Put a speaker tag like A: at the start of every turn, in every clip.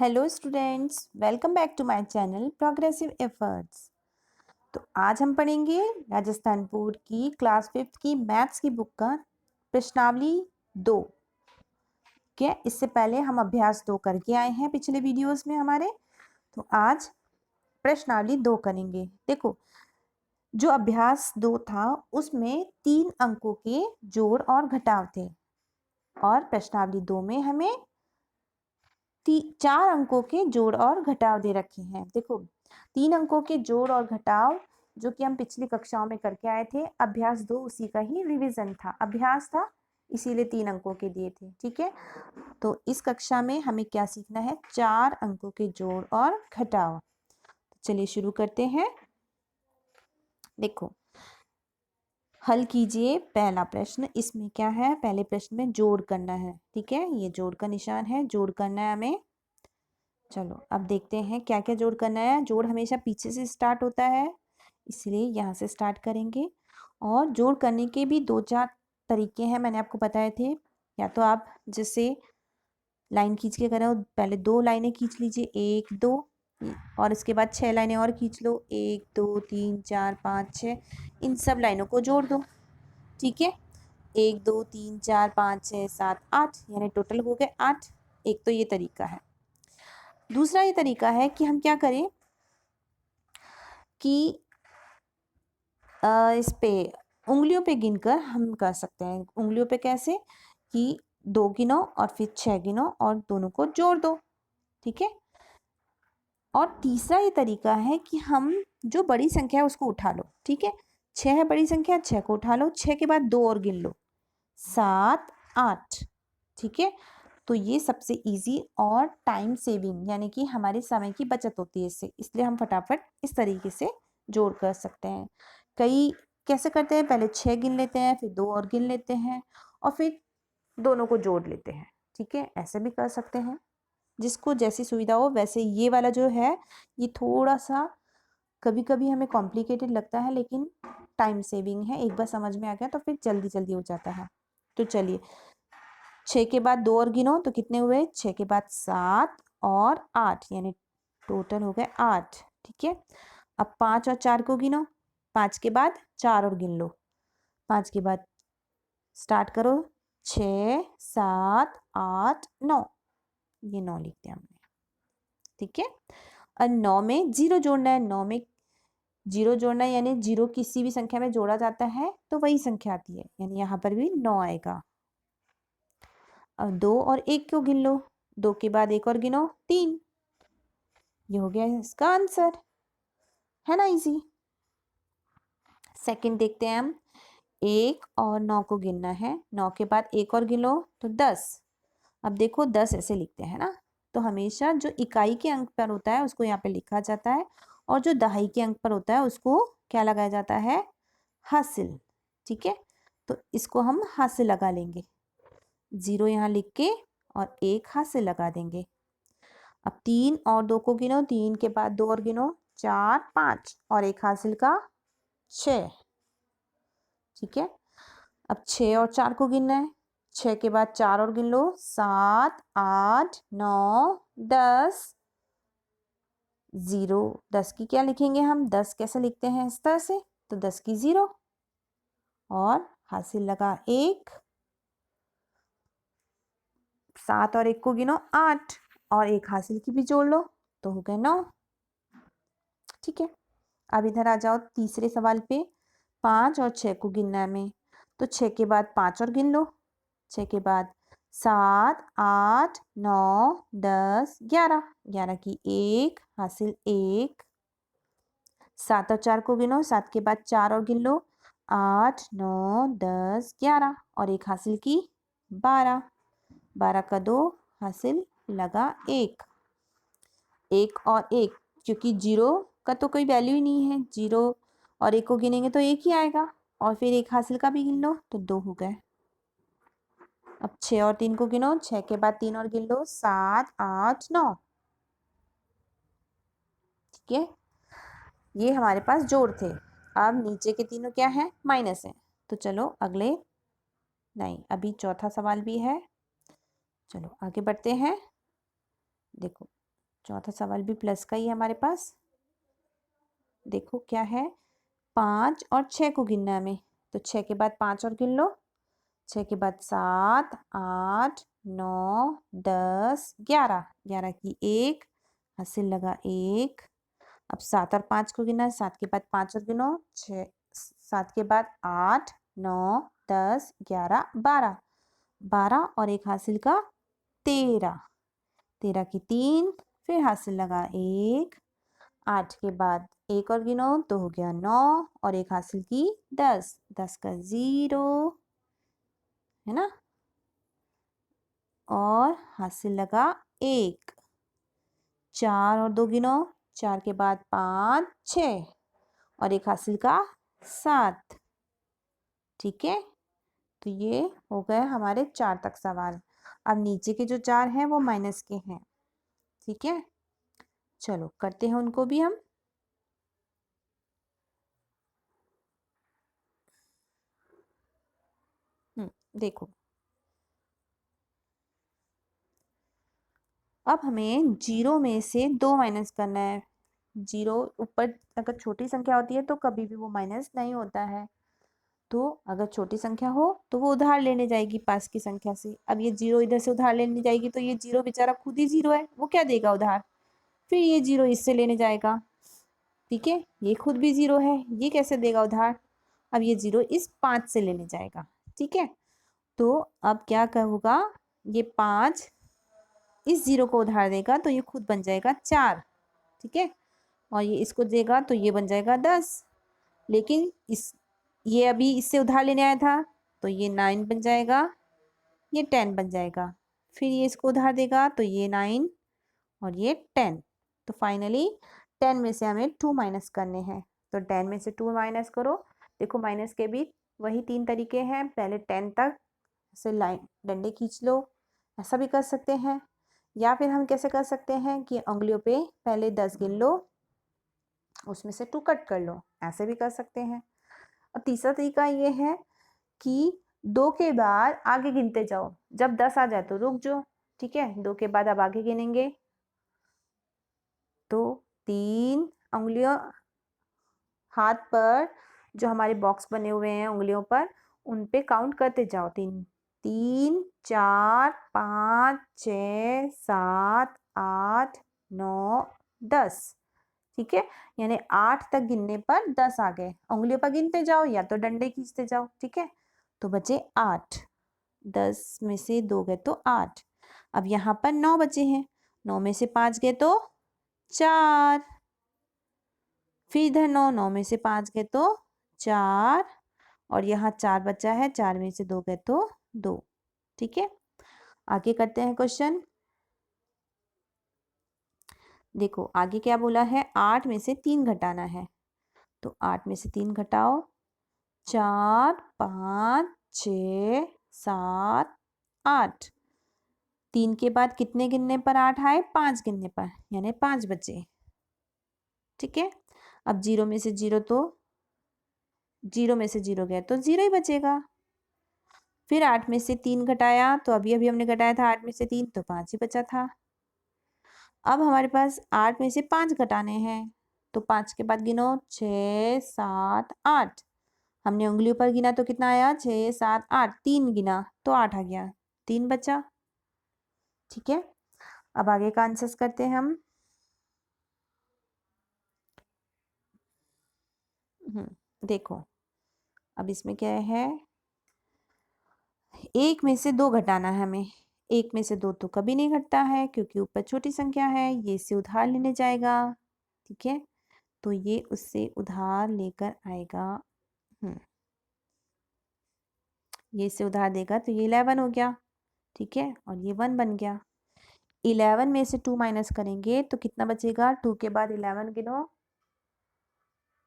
A: Hello students, welcome back to my channel progressive efforts. तो आज हम पढ़ेंगे राजस्थान बोर्ड की क्लास 5th की मैथ्स की बुक का प्रश्नावली 2। क्या इससे पहले हम अभ्यास 2 करके आए हैं पिछले वीडियोस में हमारे। तो आज प्रश्नावली 2 करेंगे। देखो, जो अभ्यास 2 था उसमें 3 अंकों के जोड़ और घटाव थे और प्रश्नावली 2 में हमें 4 अंकों के जोड़ और घटाव दे रखे हैं। देखो, 3 अंकों के जोड़ और घटाव जो कि हम पिछली कक्षाओं में करके आए थे। अभ्यास 2 उसी का ही रिवीजन था, अभ्यास था, इसीलिए 3 अंकों के दिए थे। ठीक है, तो इस कक्षा में हमें क्या सीखना है? 4 अंकों के जोड़ और घटाव। चलिए शुरू करते हैं। देखो, हल कीजिए पहला प्रश्न। इसमें क्या है? पहले प्रश्न में जोड़ करना है। ठीक है, ये जोड़ का निशान है, जोड़ करना है हमें। चलो अब देखते हैं क्या क्या जोड़ करना है। जोड़ हमेशा पीछे से स्टार्ट होता है, इसलिए यहाँ से स्टार्ट करेंगे। और जोड़ करने के भी 2-4 तरीके हैं, मैंने आपको बताए थे। या तो आप जैसे लाइन खींच के करो, पहले 2 लाइनें खींच लीजिए, 1 2, और इसके बाद 6 लाइनें और खींच लो, 1 2 3 4 5 6। इन सब लाइनों को जोड़ दो। ठीक है, 1 2 3 4 5 6 7 8, यानी टोटल हो गए 8। एक तो ये तरीका है। दूसरा ये तरीका है कि हम क्या करें कि इस पे उंगलियों पे गिनकर हम कर सकते हैं। उंगलियों पे कैसे? कि 2 गिनो और फिर 6 गिनो और दोनों को जोड़ दो। ठीक है, और तीसरा ये तरीका है कि हम जो बड़ी संख्या है उसको उठा लो। ठीक है, 6 है बड़ी संख्या, 6 को उठा लो, 6 के बाद 2 और गिन लो, 7 8। ठीक है, तो ये सबसे इजी और टाइम सेविंग, यानी कि हमारे समय की बचत होती है इससे, इसलिए हम फटाफट इस तरीके से जोड़ कर सकते हैं। कई कैसे करते हैं? पहले 6 गिन लेते हैं, फिर 2 और गिन लेते हैं और फिर दोनों को जोड़ लेते हैं। ठीक है, ऐसे भी कर सकते हैं, जिसको जैसी सुविधा हो वैसे। ये वाला जो है ये थोड़ा सा कभी कभी हमें कॉम्प्लिकेटेड लगता है, लेकिन टाइम सेविंग है। एक बार समझ में आ गया तो फिर जल्दी जल्दी हो जाता है। तो चलिए, 6 के बाद 2 और गिनो तो कितने हुए? 6 के बाद 7 और 8, यानी टोटल हो गए 8। ठीक है, अब 5 और 4 को गिनो, 5 के बाद 4 और गिन लो, 5 के बाद स्टार्ट करो, 6 7 8 9, ये 9 लिखते हैं हमने। ठीक है, और 9 में 0 जोड़ना है। 9 में 0 जोड़ना है, यानी 0 किसी भी संख्या में जोड़ा जाता है तो वही संख्या आती है, यानी यहाँ पर भी 9 आएगा। अब 2 और 1 को गिन लो, 2 के बाद 1 और गिनो, 3। ये हो गया इसका आंसर, है ना? इजी। सेकंड देखते हैं हम। 1 और 9 को गिनना है, 9 के बाद 1 और गिन लो तो 10। अब देखो 10 ऐसे लिखते हैं ना, तो हमेशा जो इकाई के अंक पर होता है उसको यहाँ पे लिखा जाता है, और जो दहाई के अंक पर होता है उसको क्या लगाया जाता है? हासिल। ठीक है, तो इसको हम हासिल लगा लेंगे, 0 यहाँ लिख के और 1 हासिल लगा देंगे। अब 3 और 2 को गिनो, 3 के बाद 2 और गिनो, 4 5 और 1 हासिल का 6। ठीक है, अब 6 और 4 को गिनना है, 6 के बाद 4 और गिन लो, 7 8 9 10। 0 10 की क्या लिखेंगे हम? 10 कैसे लिखते हैं? इस तरह से, तो 10 की 0 और हासिल लगा 1। 7 और 1 को गिनो, 8 और 1 हासिल की भी जोड़ लो तो हो गए 9। ठीक है, अब इधर आ जाओ तीसरे सवाल पे। 5 और 6 को गिनना है हमें, तो 6 के बाद 5 और गिन लो, 6 के बाद 7 8 9 10 11, 11 की 1 हासिल 1। 7 और 4 को गिनो, 7 के बाद 4 और गिन लो, 8 9 10 11 और 1 हासिल की 12। 12 का 2 हासिल लगा 1। 1 और 1, क्योंकि 0 का तो कोई वैल्यू ही नहीं है, 0 और 1 को गिनेंगे तो 1 ही आएगा, और फिर 1 हासिल का भी गिन लो तो 2 हो गए। अब 6 और 3 को गिनो, 6 के बाद 3 और गिन लो, 7 8 9। ठीक है, ये हमारे पास जोड़ थे। अब नीचे के तीनों क्या है? माइनस है। तो चलो अगले, नहीं अभी चौथा सवाल भी है, चलो आगे बढ़ते हैं। देखो, चौथा सवाल भी प्लस का ही है हमारे पास। देखो क्या है, 5 और 6 को गिनना है हमें, तो 6 के बाद 5 और गिन लो, 6 के बाद 7, 8, 9, 10, 11, 11 की 1, हासिल लगा 1। अब 7 और 5 को गिना, 7 के बाद 5 और गिनो, 6, 7 के बाद 8, 9, 10, 11, 12, 12 और एक हासिल का 13, 13 की 3, फिर हासिल लगा 1। 8 के बाद 1 और गिनो तो हो गया 9 और एक हासिल की 10, 10 का 0 है ना, और हासिल लगा 1। 4 और 2 गिनो, 4 के बाद 5, 6 और एक हासिल का 7। ठीक है, तो ये हो गए हमारे 4 तक सवाल। अब नीचे के जो 4 हैं वो माइनस के हैं। ठीक है, चलो करते हैं उनको भी हम। देखो अब हमें 0 में से 2 माइनस करना है। 0 ऊपर अगर छोटी संख्या होती है तो कभी भी वो माइनस नहीं होता है, तो अगर छोटी संख्या हो तो वो उधार लेने जाएगी पास की संख्या से। अब ये 0 इधर से उधार लेने जाएगी तो ये 0 बेचारा खुद ही 0 है, वो क्या देगा उधार, फिर ये 0 इससे लेने जाएगा। ठीक है, ये खुद भी 0 है, ये कैसे देगा उधार, अब ये 0 इस 5 से लेने जाएगा। ठीक है, तो अब क्या होगा, ये 5 इस 0 को उधार देगा तो ये खुद बन जाएगा 4। ठीक है, और ये इसको देगा तो ये बन जाएगा 10। लेकिन ये अभी इससे उधार लेने आया था तो ये 9 बन जाएगा, ये 10 बन जाएगा। फिर ये इसको उधार देगा तो ये 9 और ये 10। तो फाइनली 10 में से हमें 2 माइनस करने हैं, तो 10 में से 2 माइनस करो। देखो माइनस के भी वही 3 तरीके हैं, पहले 10 तक ऐसे लाइन डंडे खींच लो, ऐसा भी कर सकते हैं, या फिर हम कैसे कर सकते हैं कि उंगलियों पे पहले 10 गिन लो, उसमें से 2 कट कर लो, ऐसे भी कर सकते हैं। और तीसरा तरीका ये है कि 2 के बाद आगे गिनते जाओ, जब 10 आ जाए तो रुक जाओ। ठीक है, 2 के बाद अब आगे गिनेंगे तो 3 उंगलियों हाथ पर जो हमारे बॉक्स बने हुए हैं उंगलियों पर, उन पे काउंट करते जाओ, 3, 3, 4, 5, 6, 7, 8, 9, 10। ठीक है, यानी 8 तक गिनने पर 10 आ गए, उंगलियों पर गिनते जाओ या तो डंडे खींचते जाओ। ठीक है, तो बचे 8, 10 में से 2 गए तो 8। अब यहाँ पर 9 बचे हैं, 9 में से 5 गए तो 4, फिर इधर 9, 9 में से 5 गए तो 4, और यहाँ 4 बचा है, 4 में से 2 गए तो 2। ठीक है, आगे करते हैं क्वेश्चन। देखो आगे क्या बोला है, 8 में से 3 घटाना है, तो 8 में से 3 घटाओ, 4, 5, 6, 7, 8। 3 के बाद कितने गिनने पर 8 आए, 5 गिनने पर, यानी 5 बचे। ठीक है, अब 0 में से 0 तो 0 में से 0 गया तो 0 ही बचेगा। फिर 8 में से 3 घटाया, तो अभी अभी हमने घटाया था 8 में से 3, तो 5 ही बचा था। अब हमारे पास 8 में से 5 घटाने हैं, तो 5 के बाद गिनो, 6, 7, 8। हमने उंगलियों पर गिना तो कितना आया, 6, 7, 8, 3 गिना तो 8 आ गया, 3 बचा। ठीक है, अब आगे का आंसर्स करते हैं हम। देखो अब इसमें क्या है, 1 में से 2 घटाना है हमें। 1 में से 2 तो कभी नहीं घटता है क्योंकि ऊपर छोटी संख्या है, ये इससे उधार लेने जाएगा। ठीक है, तो ये उससे उधार लेकर आएगा। ये इससे उधार देगा तो ये 11 हो गया। ठीक है, और ये 1 बन गया। 11 में से 2 माइनस करेंगे तो कितना बचेगा, 2 के बाद 11 गिनो,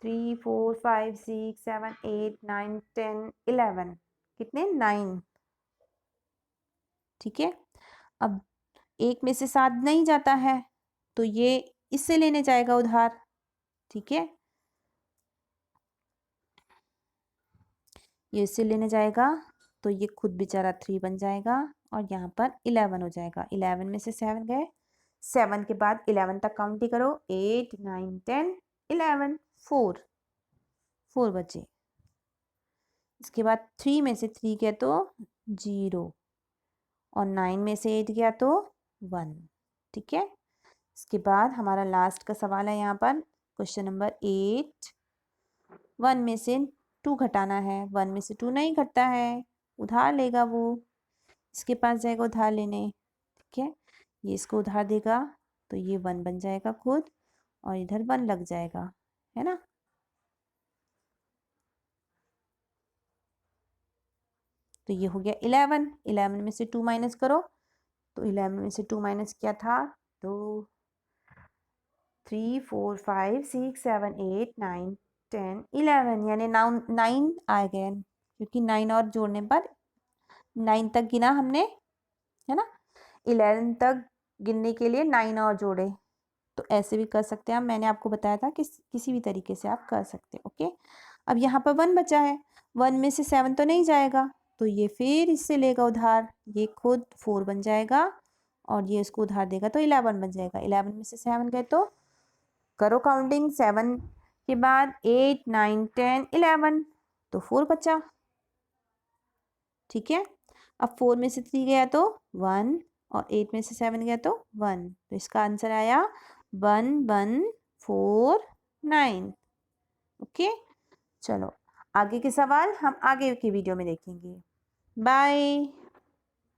A: 3, 4, 5, 6, 7, 8, 9, 10, 11, कितने, 9। ठीक है, अब 1 में से 7 नहीं जाता है तो ये इससे लेने जाएगा उधार। ठीक है, ये इससे लेने जाएगा तो ये खुद बेचारा 3 बन जाएगा और यहाँ पर 11 हो जाएगा। 11 में से 7 गए, 7 के बाद 11 तक काउंट करो, 8 9 10 11, 4 बचे। इसके बाद 3 में से 3 गया तो 0 और 9 में से 8 गया तो 1। ठीक है, इसके बाद हमारा लास्ट का सवाल है यहाँ पर क्वेश्चन नंबर 8। 1 में से 2 घटाना है, 1 में से 2 नहीं घटता है, उधार लेगा वो, इसके पास जाएगा उधार लेने। ठीक है, ये इसको उधार देगा तो ये 1 बन जाएगा खुद और इधर 1 लग जाएगा, है ना। तो ये हो गया 11। 11 में से 2 माइनस करो, तो 11 में से 2 माइनस क्या था, तो 3 4 5 6 7 8 9 10 11, यानी 9 आ गए, क्योंकि 9 और जोड़ने पर 9 तक गिना हमने, है ना। 11 तक गिनने के लिए 9 और जोड़े, तो ऐसे भी कर सकते हैं आप। मैंने आपको बताया था कि किसी भी तरीके से आप कर सकते हैं। ओके, अब यहाँ पर 1 बचा है, 1 में से 7 तो नहीं जाएगा, तो ये फिर इससे लेगा उधार, ये खुद 4 बन जाएगा और ये इसको उधार देगा तो 11 बन जाएगा। 11 में से 7 गए तो करो काउंटिंग, 7 के बाद 8 9 10 11, तो 4 बचा। ठीक है, अब 4 में से 3 गया तो 1 और 8 में से 7 गया तो 1, तो इसका आंसर आया 1 1 4 9। ओके, चलो आगे के सवाल हम आगे की वीडियो में देखेंगे। बाय।